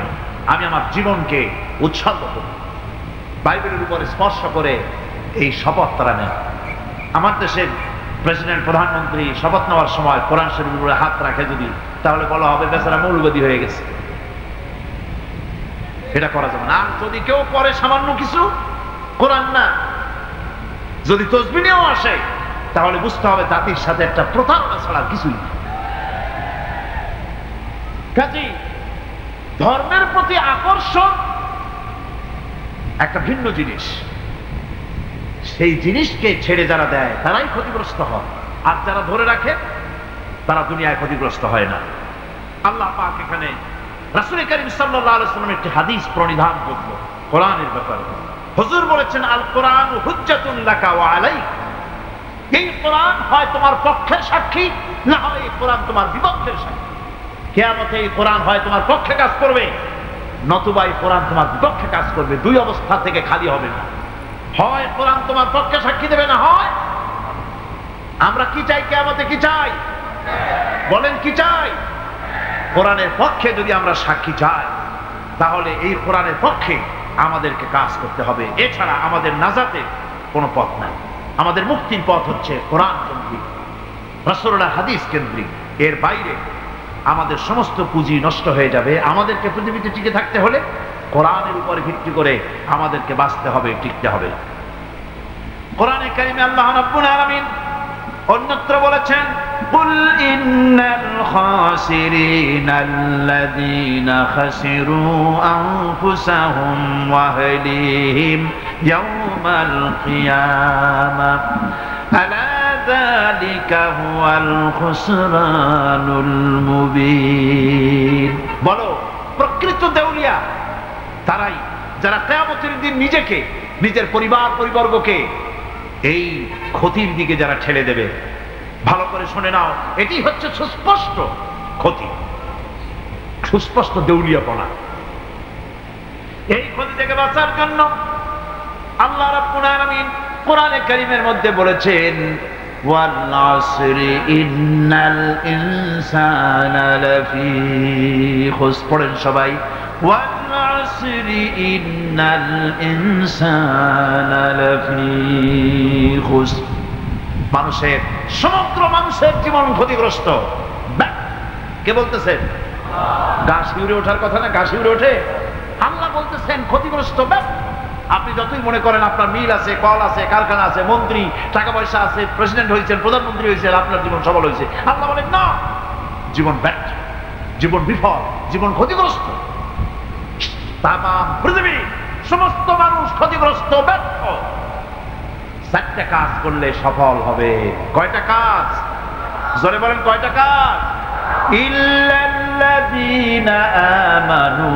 আমি আমার জীবনকে উৎসর্গ করি। বাইবেলের উপরে স্পর্শ করে এই শপথ তারা নেন। আমার দেশের প্রেসিডেন্ট, প্রধানমন্ত্রী শপথ নেওয়ার সময় কোরআন শরীফের উপরে হাত রাখে যদি, তাহলে বলা হবে বেচারা মৌলবাদী হয়ে গেছে। এটা করা যাবে না। আর যদি কেউ করে সামান্য কিছু, কোরআন না, যদি তসবিহ নিয়েও আসে, তাহলে বুঝতে হবে জাতির সাথে একটা প্রতারণা ছাড়া কিছুই না। কাজেই ধর্মের প্রতি আকর্ষণ একটা ভিন্ন জিনিস, সেই জিনিসকে ছেড়ে যারা দেয় তারাই ক্ষতিগ্রস্ত হয়, আর যারা ধরে রাখে তারা দুনিয়ায় ক্ষতিগ্রস্ত হয় না। আল্লাহ পাক এখানে রাসূল করিম সাল্লাল্লাহু আলাইহি ওয়াসাল্লামের একটি হাদিস প্রণিধান করল কোরআনের ব্যাপারে। হুজুর বলেছেন, আল কোরআন হুজ্জাতুন লাকা ওয়া আলাইক। এই কোরআন হয় তোমার পক্ষের সাক্ষী, না হয় এই কোরআন তোমার বিপক্ষের সাক্ষী। কিয়ামতে এই কোরআন হয় তোমার পক্ষে কাজ করবে, নতুবা এই কোরআন তোমার বিপক্ষে কাজ করবে। দুই অবস্থা থেকে খালি হবে না। হয় কোরআন তোমার পক্ষে সাক্ষী দেবে, না হয় আমরা কি চাই, কিয়ামতে কি চাই বলেন, কি চাই? কোরআনের পক্ষে যদি আমরা সাক্ষী চাই, তাহলে এই কোরআনের পক্ষে আমাদেরকে কাজ করতে হবে। এছাড়া আমাদের নাজাতের কোনো পথ নাই। আমাদের মুক্তির পথ হচ্ছে কোরআন কেন্দ্রিক, রাসূলুল্লাহ হাদিস কেন্দ্রিক। এর বাইরে আমাদের সমস্ত পুঁজি নষ্ট হয়ে যাবে। আমাদেরকে পৃথিবীতে টিকে থাকতে হলে কোরআনের উপর ভিত্তি করে আমাদেরকে বাঁচতে হবে, টিকতে হবে। কোরআনে কারিমে আল্লাহ রাব্বুল আলামিন অন্যত্র বলেছেন, কুল ইন্নাল খাসিরিনাল্লাযীনা খাসিরু আনফুসাহুম ওয়া আহলিহিম ইয়াওমাল কিয়ামাহ আলা যালিকা হুয়াল খুসরানুল মুবিন। বলো, প্রকৃত দেউলিয়া তারাই যারা কিয়ামতের দিন নিজেকে, নিজের পরিবার পরিবর্গকে এই ক্ষতির দিকে যারা ঠেলে দেবে। ভালো করে শুনে নাও, এটি হচ্ছে সুস্পষ্ট ক্ষতি, সুস্পষ্ট দেউলিয়াপনা। এই ক্ষতি থেকে বাঁচার জন্য আল্লাহ রাব্বুল আলামিন কোরআনে কারীমের মধ্যে বলেছেন, ওয়াল আসরি ইন্নাল ইনসানা লাফি খুস। পড়েন সবাই, ওয়াল আসরি ইন্নাল ইনসানা লাফি খুস। মানুষের, সমগ্র মানুষের জীবন ক্ষতিগ্রস্ত। কে বলতেছেন? গা শিউরে ওঠার কথা না, গা শিউরে ওঠে। আল্লাহ বলতেছেন ক্ষতিগ্রস্ত। আপনি যতই মনে করেন আপনার মিল আছে, কল আছে, কারখানা আছে, মন্ত্রী, টাকা পয়সা আছে, প্রেসিডেন্ট হয়েছেন, প্রধানমন্ত্রী হয়েছেন, আপনার জীবন সফল হয়েছে, আল্লাহ বলেন না, জীবন ব্যর্থ, জীবন বিফল, জীবন ক্ষতিগ্রস্ত। তাম পৃথিবী সমস্ত মানুষ ক্ষতিগ্রস্ত, ব্যর্থ। চারটা কাজ করলে সফল হবে। কয়টা কাজ? জোরে বলেন, কয়টা কাজ? ইল্লাল্লাযীনা আমানু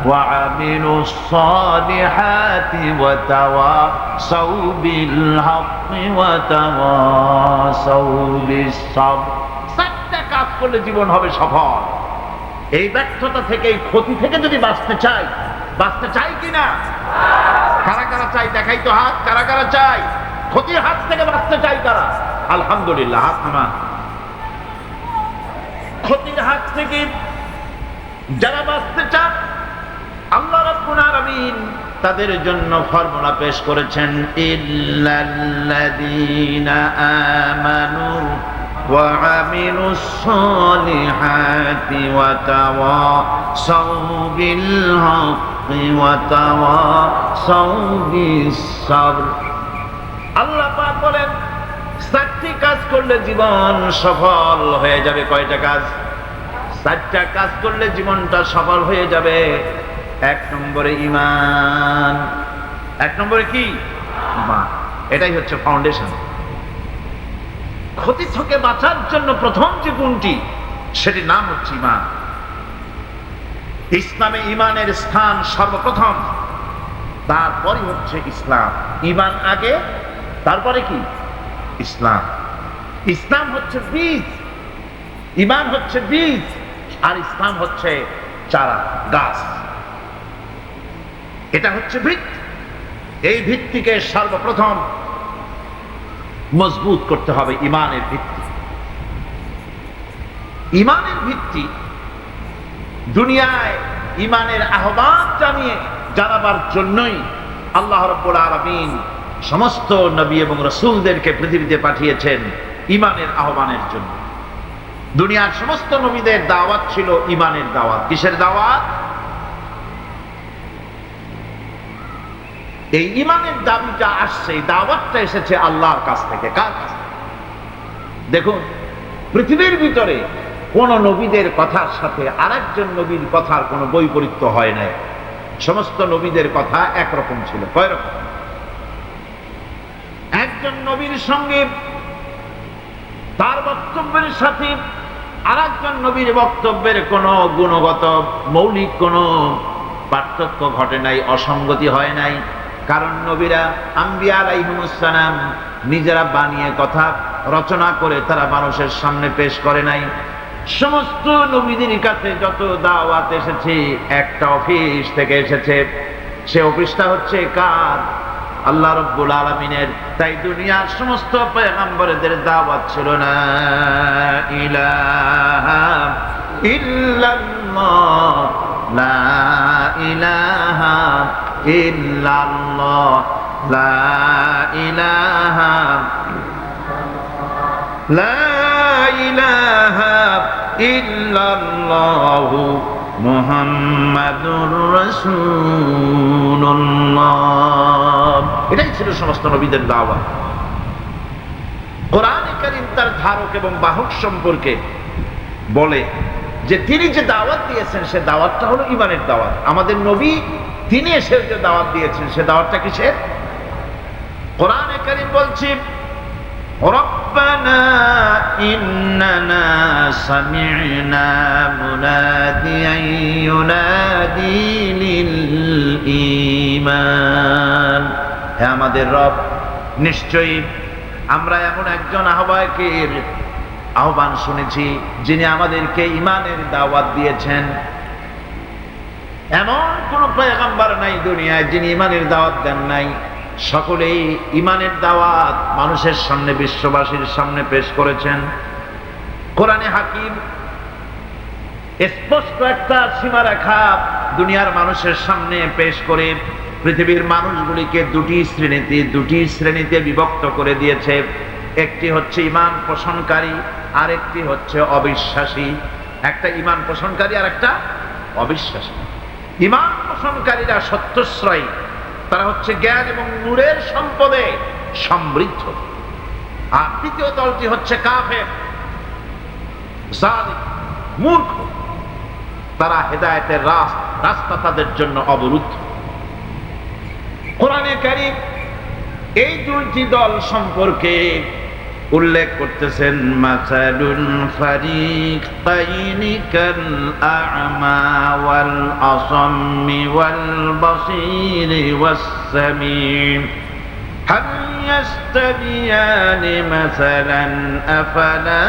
ওয়া আমিলুস সালিহাতি ওয়া তাওয়াসাউ বিল হাক্কি ওয়া তাওয়াসাউ বিস সাবর। চারটা কাজ করলে জীবন হবে সফল। এই ব্যর্থতা থেকে, এই ক্ষতি থেকে যদি বাঁচতে চাই কিনা? কারা কারা চাই? দেখাই তো হাত। কারা কারা চাই? ক্ষতির হাত থেকে বাঁচতে চাই কারা? আলহামদুলিল্লাহ, হাত নামান। ক্ষতির হাত থেকে যারা বাঁচতে চান, আল্লাহ রাব্বুল আলামিন তাদের জন্য ফর্মুলা পেশ করেছেন, ইল্লাল্লাযীনা আমানু ওয়া আমিলুস সালিহাতি ওয়া তাওয়াসাউ বিল হাক্কি ওয়া তাওয়াসাউ বিস সাবর। আল্লাহ পাক বলেন, চারটি কাজ করলে জীবন সফল হয়ে যাবে। কয়টা কাজ? চারটা কাজ করলে জীবনটা সফল হয়ে যাবে। এক নম্বরে ঈমান। এক নম্বরে কি? ঈমান। এটাই হচ্ছে ফাউন্ডেশন। ক্ষতি থেকে বাঁচার জন্য প্রথম যে গুণটি, সেটির নাম হচ্ছে ঈমান। ইসলামে ঈমানের স্থান সর্বপ্রথম, তারপরে হচ্ছে ইসলাম। ঈমান আগে, তারপরে কি? ইসলাম। ইসলাম হচ্ছে বীজ, ঈমান হচ্ছে বীজ, আর ইসলাম হচ্ছে চারা, গাছ। এটা হচ্ছে ভিত্তি। এই ভিত্তিকে সর্বপ্রথম মজবুত করতে হবে, ইমানের ভিত্তি। ইমানের ভিত্তি দুনিয়ায় ইমানের আহ্বান জানাবার জন্যই আল্লাহ রাব্বুল আলামিন সমস্ত নবী এবং রাসূলদেরকে পৃথিবীতে পাঠিয়েছেন ইমানের আহ্বানের জন্য। দুনিয়ার সমস্ত নবীদের দাওয়াত ছিল ইমানের দাওয়াত। কিসের দাওয়াত? এই ইমানের দাবিটা আসছে, এই দাওয়াতটা এসেছে আল্লাহর কাছ থেকে। কার কাছ থেকে? দেখুন, পৃথিবীর ভিতরে কোন নবীদের কথার সাথে আরেকজন নবীর কথার কোনো বৈপরীত্য হয় নাই। সমস্ত নবীদের কথা একরকম ছিল। কয় রকম? একজন নবীর সঙ্গে তার বক্তব্যের সাথে আরেকজন নবীর বক্তব্যের কোনো গুণগত মৌলিক কোনো পার্থক্য ঘটে নাই, অসঙ্গতি হয় নাই। কারণ নবীরা আম্বিয়া আলাইহিমুস সালাম নিজেরা বানিয়ে কথা রচনা করে তারা মানুষের সামনে পেশ করে নাই। সমস্ত নবীদের কাছে যত দাওয়াত এসেছে একটা অফিস থেকে এসেছে। সে অফিসটা হচ্ছে কার? আল্লাহ রাব্বুল আলামিনের। তাই দুনিয়ার সমস্ত পয়গম্বরদের দাওয়াত ছিল লা ইলাহা ইল্লাল্লাহ, লা ইলাহা ইল্লাল্লাহ, লা ইলাহা, লা ইলাহা ইল্লাল্লাহু মুহাম্মাদুর রাসূলুল্লাহ। এটাই ছিল সমস্ত নবীদের দাওয়াত। কোরআনে কারীম তার ধারক এবং বাহক সম্পর্কে বলে যে তিনি যে দাওয়াত দিয়েছেন সে দাওয়াতটা হলো ঈমানের দাওয়াত। আমাদের নবী তিনি এসে যে দাওয়াত দিয়েছেন সে দাওয়াতটা কিসের? কোরআনে কারীম বলছে রব্বানা ইন্নানা সামি'না মুনাদিয়ান ইউনাদি লিল ঈমান। হে আমাদের রব, নিশ্চয়ই আমরা এমন একজন আহ্বায়কের আহ্বান শুনেছি যিনি আমাদেরকে ঈমানের দাওয়াত দিয়েছেন। এমন কোন পয়গম্বর নাই দুনিয়ায় যিনি ঈমানের দাওয়াত দেন নাই। সকলেই ঈমানের দাওয়াত মানুষের সামনে, বিশ্ববাসীর সামনে পেশ করেছেন। কোরআনে হাকিম স্পষ্ট একটা সীমারেখা দুনিয়ার মানুষের সামনে পেশ করে পৃথিবীর মানুষগুলিকে দুটি শ্রেণীতে বিভক্ত করে দিয়েছে। একটি হচ্ছে ঈমান পোষণকারী, আর একটি হচ্ছে অবিশ্বাসী। একটা ঈমান পোষণকারী আর একটা অবিশ্বাসী। ঈমান পোষণকারীরা সত্যশ্রয়ী, তারা হচ্ছে জ্ঞান এবং নূরের সম্পদে সমৃদ্ধ। আর তৃতীয় দলটি হচ্ছে কাফের, জালিম, মূর্খ। তারা হেদায়েতের রাস্তা তাদের জন্য অবরুদ্ধ। কোরআনে কারীম এই দুইটি দল সম্পর্কে উল্লেখ করতেছেন মাসালুল ফারিকাইনি কাল আ'মা ওয়াল আসাম্মি ওয়াল বাসীরি ওয়াস সামিঈ হাল ইয়াস্তাবিয়ানি মাসালান আফালা।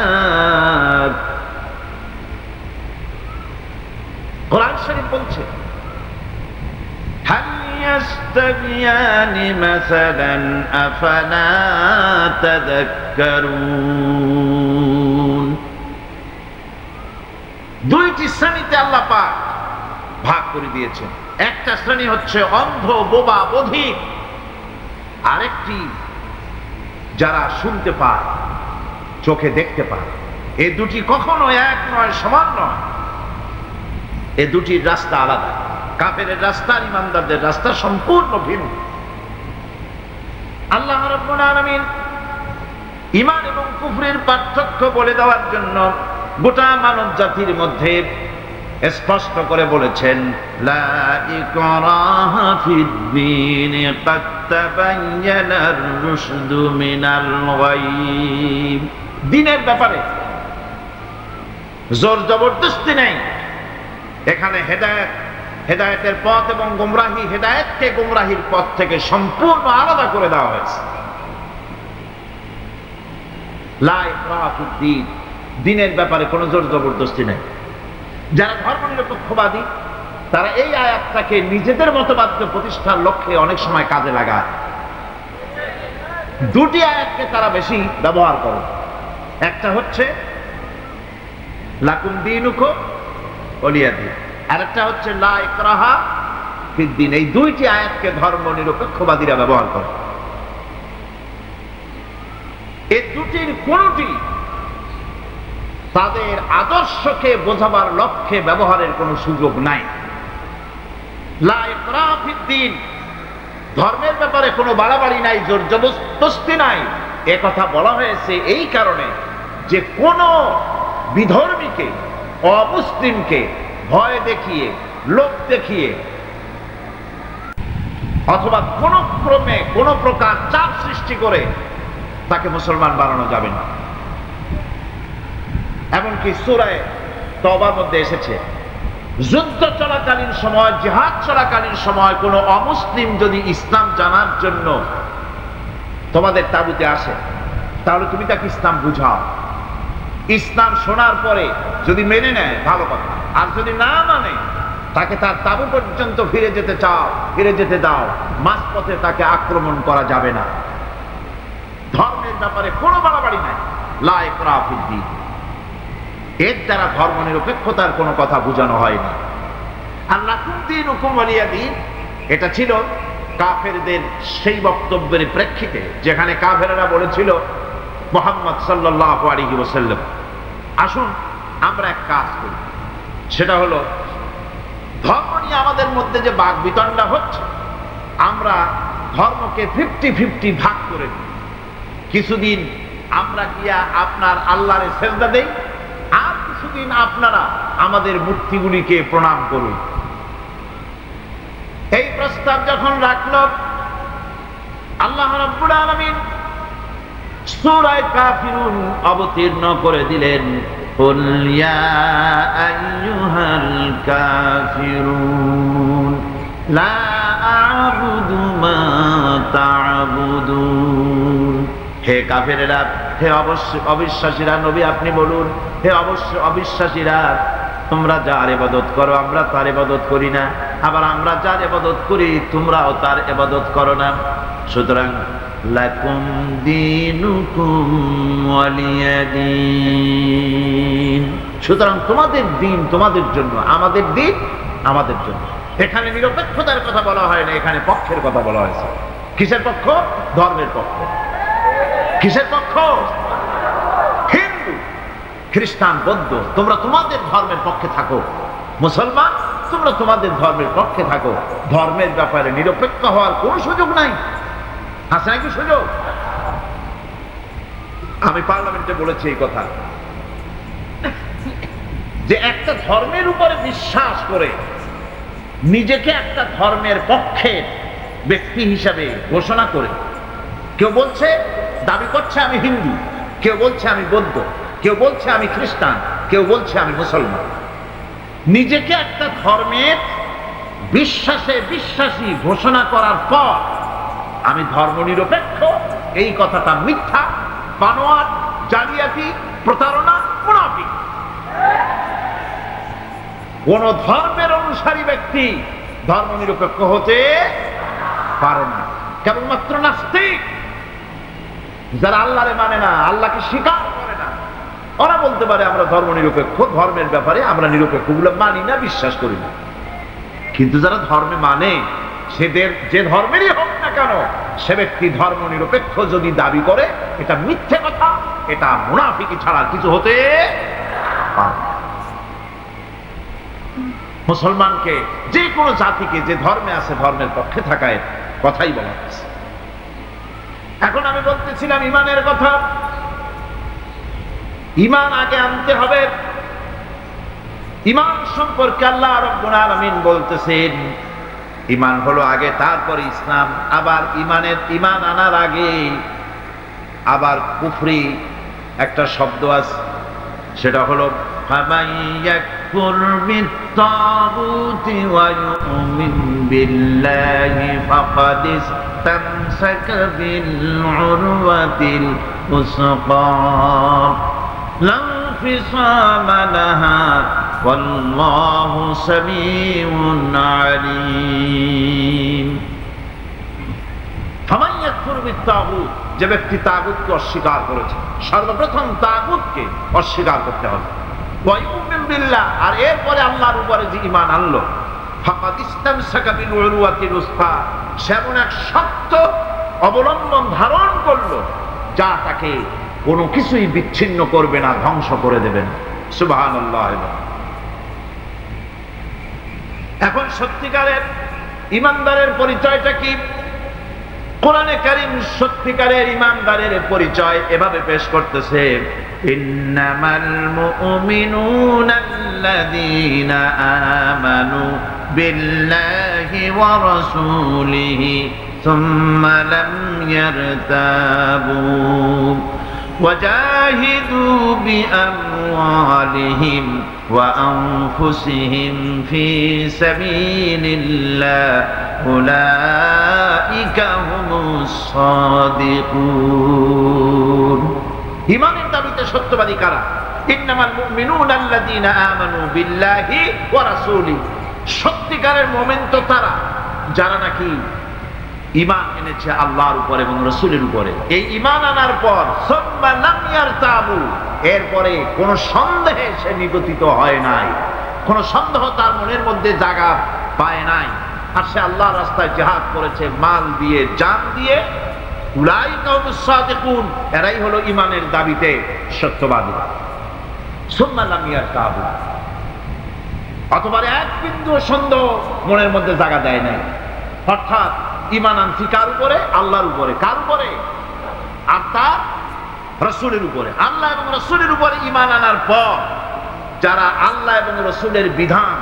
কোরআন শরীফ বলছে হাল ইয়াস্তাবিয়ানি মাসালান আফালা তাযাক্কারুন। দুইটি শ্রেণীতে আল্লাহ পাক ভাগ করে দিয়েছেন। একটা শ্রেণী হচ্ছে অন্ধ, বোবা, বধির। আরেকটি যারা শুনতে পায়, চোখে দেখতে পায়। এই দুটি কখনো এক নয়, সমান নয়। এই দুটির রাস্তা আলাদা। কাফেরের রাস্তা আর ইমানদারদের রাস্তা সম্পূর্ণ ভিন্ন। আল্লাহ রাব্বুল আলামিন ঈমান এবং কুফরের পার্থক্য বলে দেওয়ার জন্য গোটা মানব জাতির মধ্যে স্পষ্ট করে বলেছেন লা ইকরাহা ফিদ-দীন ক্বাদ তাবায়্যানার রুশদু মিনাল গায়y। দ্বীনের ব্যাপারে জোর জবরদস্তি নেই। এখানে হেদায়েতের পথ এবং গোমরাহি, হেদায়েতকে গোমরাহির পথ থেকে সম্পূর্ণ আলাদা করে দেওয়া হয়েছে। লা ইকরাহা ফিদ-দীন, দ্বীনের ব্যাপারে কোনো জোর জবরদস্তি নেই। যারা ধর্মনিরপেক্ষবাদী তারা এই আয়াতটাকে নিজেদের মতবাদকে প্রতিষ্ঠার লক্ষ্যে অনেক সময় কাজে লাগায়। দুটি আয়াতকে তারা বেশি ব্যবহার করে। একটা হচ্ছে লাকুম দীনুকুম ওয়ালিয়া দীন, আর একটা হচ্ছে লা ইকরাহা ফিদ্দীন। এই দুইটি আয়াতকে ধর্ম নিরপেক্ষবাদীরা ব্যবহার করে। এই দুটির কোনটি তাদের আদর্শকে বোঝাবার লক্ষ্যে ব্যবহারের কোনো সুযোগ নাই। লা ইকরাহা ফিদ্দীন, ধর্মের ব্যাপারে কোনো বাড়াবাড়ি নাই, জোর জবরদস্তি নাই। এ কথা বলা হয়েছে এই কারণে যে কোন বিধর্মীকে, অমুসলিমকে ভয় দেখিয়ে, লোভ দেখিয়ে অথবা কোন ক্রমে কোন প্রকার চাপ সৃষ্টি করে তাকে মুসলমান বানানো যাবে না। এমনকি সূরা তওবার মধ্যে এসেছে, যুদ্ধ চলাকালীন সময়, জিহাদ চলাকালীন সময় কোন অমুসলিম যদি ইসলাম জানার জন্য তোমাদের তাঁবুতে আসে, তাহলে তুমি তাকে ইসলাম বুঝাও। ইসলাম শোনার পরে যদি মেনে নেয় ভালো কথা, আর যদি না মানে তাকে তার তাঁবু পর্যন্ত ফিরে যেতে চাও, ফিরে যেতে দাও। মাঝপথে তাকে আক্রমণ করা যাবে না। ধর্মের ব্যাপারে কোনো বাড়াবাড়ি নাই। লা ইকরাহা ফিদ্দীন, এর দ্বারা ধর্ম নিরপেক্ষতার কোনো কথা বোঝানো হয়নি। আর লাকুম দীনুকুম ওয়ালিয়া দীন, এটা ছিল কাফেরদের সেই বক্তব্যের প্রেক্ষিতে যেখানে কাফেরেরা বলেছিল মুহাম্মদ সাল্লাল্লাহু আলাইহি ওয়াসাল্লাম, আসুন আমরা এক কাজ করি, সেটা হলো ধর্ম নিয়ে আমাদের মধ্যে যে বাক বিতণ্ডা হচ্ছে, আমরা ধর্মকে 50-50 ভাগ করে দিই। কিছুদিন আমরা গিয়া আপনার আল্লাহরে সেজদা দেই, আর কিছুদিন আপনারা আমাদের মূর্তিগুলিকে প্রণাম করুন। এই প্রস্তাব যখন রাখল, আল্লাহ রাব্বুল আলামিন সূরা কাফিরুন অবতীর্ণ করে দিলেন, কুল ইয়া আইয়ুহাল কাফিরুন লা আ'বুদু মা তা'বুদুন। হে কাফেরেরা, হে অবিশ্বাসীরা, নবী আপনি বলুন, হে অবিশ্বাসীরা, তোমরা যার ইবাদত করো আমরা তার ইবাদত করি না, আবার আমরা যার ইবাদত করি তোমরাও তার ইবাদত করো না। সুতরাং লাকুম দীনুকুম ওয়ালিয়া দীন, সুতরাং তোমাদের দিন তোমাদের জন্য, আমাদের দিন আমাদের জন্য। এখানে নিরপেক্ষতার কথা বলা হয় না, এখানে পক্ষের কথা বলা হয়েছে। কিসের পক্ষ? ধর্মের পক্ষ। কিসের পক্ষ? হিন্দু, খ্রিস্টান, বৌদ্ধ, তোমরা তোমাদের ধর্মের পক্ষে থাকো। মুসলমান, তোমরা তোমাদের ধর্মের পক্ষে থাকো। ধর্মের ব্যাপারে নিরপেক্ষ হওয়ার কোন সুযোগ নাই। আছে নাকি সুযোগ? আমি পার্লামেন্টে বলেছি এই কথা, যে একটা ধর্মের উপরে বিশ্বাস করে নিজেকে একটা ধর্মের পক্ষের ব্যক্তি হিসাবে ঘোষণা করে কেউ বলছে, দাবি করছে আমি হিন্দু, কেউ বলছে আমি বৌদ্ধ, কেউ বলছে আমি খ্রিস্টান, কেউ বলছে আমি মুসলমান। নিজেকে একটা ধর্মের বিশ্বাসী ঘোষণা করার পর আমি ধর্ম নিরপেক্ষ, এই কথাটা মিথ্যা, বানোয়াট, জালিয়াতি, প্রতারণা, মুনাফিক। কোন ধর্মের অনুসারী ব্যক্তি ধর্ম নিরপেক্ষ হতে পারে না। কেবলমাত্র নাস্তিক, যারা আল্লাহরে মানে না, আল্লাহকে স্বীকার করে না, ওরা বলতে পারে আমরা ধর্ম নিরপেক্ষ, ধর্মের ব্যাপারে আমরা নিরপেক্ষ, গুলো মানি না, বিশ্বাস করি না। কিন্তু যারা ধর্মে মানে, সেদের যে ধর্মেরই হোক না কেন, সে ব্যক্তি ধর্ম নিরপেক্ষ যদি দাবি করে, এটা মিথ্যে কথা, এটা মুনাফিকি ছাড়া কিছু হতে পারে না। মুসলমানকে, যে কোনো জাতিকে যে ধর্মে আছে ধর্মের পক্ষে থাকায় কথাই বলা হচ্ছে। এখন আমি বলতেছিলাম ইমানের কথা। ইমান আগে আনতে হবে। ইমান সম্পর্কে আল্লাহ রাব্বুল আলামিন বলতেছেন, ইমান হলো আগে, তারপরে ইসলাম। আবার ইমান আনার আগে আবার কুফরি একটা শব্দ আছে, সেটা হলো ফামান ইয়াকফুর বিত-তাগুতি ওয়া ইউমিন বিল্লাহি ফাকাদ ইসতামসাকা বিল উরওয়াতিল উসকা লা ইনফিসামা লাহা ওয়াল্লাহু সামিউন আলীম। ফামান ইয়াকফুর বিত-তাগুত, যে ব্যক্তি তাগুতকে অস্বীকার করেছে, সর্বপ্রথম তাগুতকে অস্বীকার করতে হবে। ওয়া ইউমিন বিল্লাহ, আর এরপরে আল্লাহর উপরে যে ঈমান আনলো, ফাকাদ ইসতামসাকা বিল উরওয়াতিল উসফা, সে এমন এক শক্ত অবলম্বন ধারণ করলো যা তাকে কোনো কিছুই বিচ্ছিন্ন করবে না, ধ্বংস করে দেবে না। সুবহানাল্লাহ। এখন সত্যিকারের ঈমানদারের পরিচয়টা কি? কোরআনে কারীম সত্যিকারের ঈমানদারের পরিচয় এভাবে পেশ করতেছে, ইন্নামাল মুমিনুনা আল্লাযীনা আমানু বিল্লাহি ওয়া রাসূলিহি সুম্মা লাম ইয়ারতাবু وجاهدوا بأموالهم وأنفسهم في سبيل الله أولئك هم الصادقون। ঈমানের দাবিতে সত্যবাদী কারা? ইন্নামাল মুমিনুনা আল্লাযীনা আমানু বিল্লাহি ওয়া রাসূলিহি, সত্যিকারের মুমিন তো তারা যারা নাকি ঈমান এনেছে আল্লাহর উপর এবং রাসূলের উপরে। এই ঈমান আনার পর সুম্মা লাম ইয়ারতাবু, এরপরে কোন সন্দেহে সে নিগতিত হয় নাই, কোন সন্দেহ তার মনের মধ্যে জায়গা পায় নাই, আর সে আল্লাহর রাস্তায় জিহাদ করেছে মাল দিয়ে, জান দিয়ে। উলাইকা হুমুস সাদিকুন, এরাই হলো ঈমানের দাবিতে সত্যবাদী। সুম্মা লাম ইয়ারতাবু, অথবা এক বিন্দু সন্দেহ মনের মধ্যে জায়গা দেয় নাই, অর্থাৎ ঈমান আনছি কার উপরে? আল্লাহর উপরে। কার উপরে? আর তার রাসূলের উপরে। আল্লাহ এবং রাসূলের উপরে ঈমান আনার পর যারা আল্লাহ এবং রাসূলের বিধান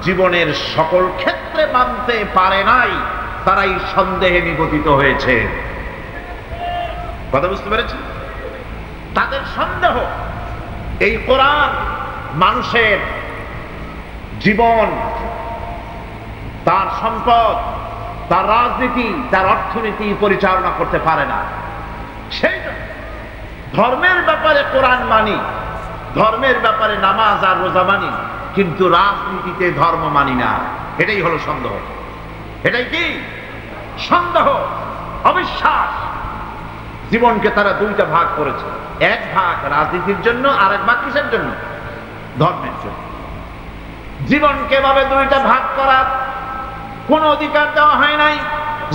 জীবনের সকল ক্ষেত্রে মানতে পারে নাই, তারাই সন্দেহে নিগতিত হয়েছে। কথা বুঝতে পেরেছেন? তাদের সন্দেহ এই কোরআন মানুষের জীবন, তার সম্পদ, তার রাজনীতি, তার অর্থনীতি পরিচালনা করতে পারে না। সেই জন্য ধর্মের ব্যাপারে কোরআন মানি, ধর্মের ব্যাপারে নামাজ আর রোজা মানি, কিন্তু রাজনীতিতে ধর্ম মানি না। এটাই হলো সন্দেহ। এটাই কি? সন্দেহ, অবিশ্বাস। জীবনকে তারা দুইটা ভাগ করেছে, এক ভাগ রাজনীতির জন্য, আর এক ভাগ কিসের জন্য? ধর্মের জন্য। জীবনকে ভাবে দুইটা ভাগ করার কোন অধিকার দেওয়া হয় নাই।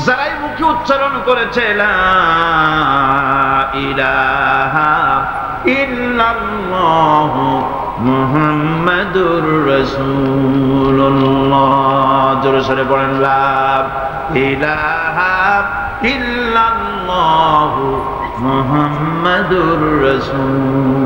যারাই মুখে উচ্চারণ করেছে লা ইলাহা ইল্লাল্লাহু মুহাম্মাদুর রাসূলুল্লাহ, জোরে সোরে বলেন লা ইলাহা ইল্লাল্লাহু মুহাম্মাদুর রাসূল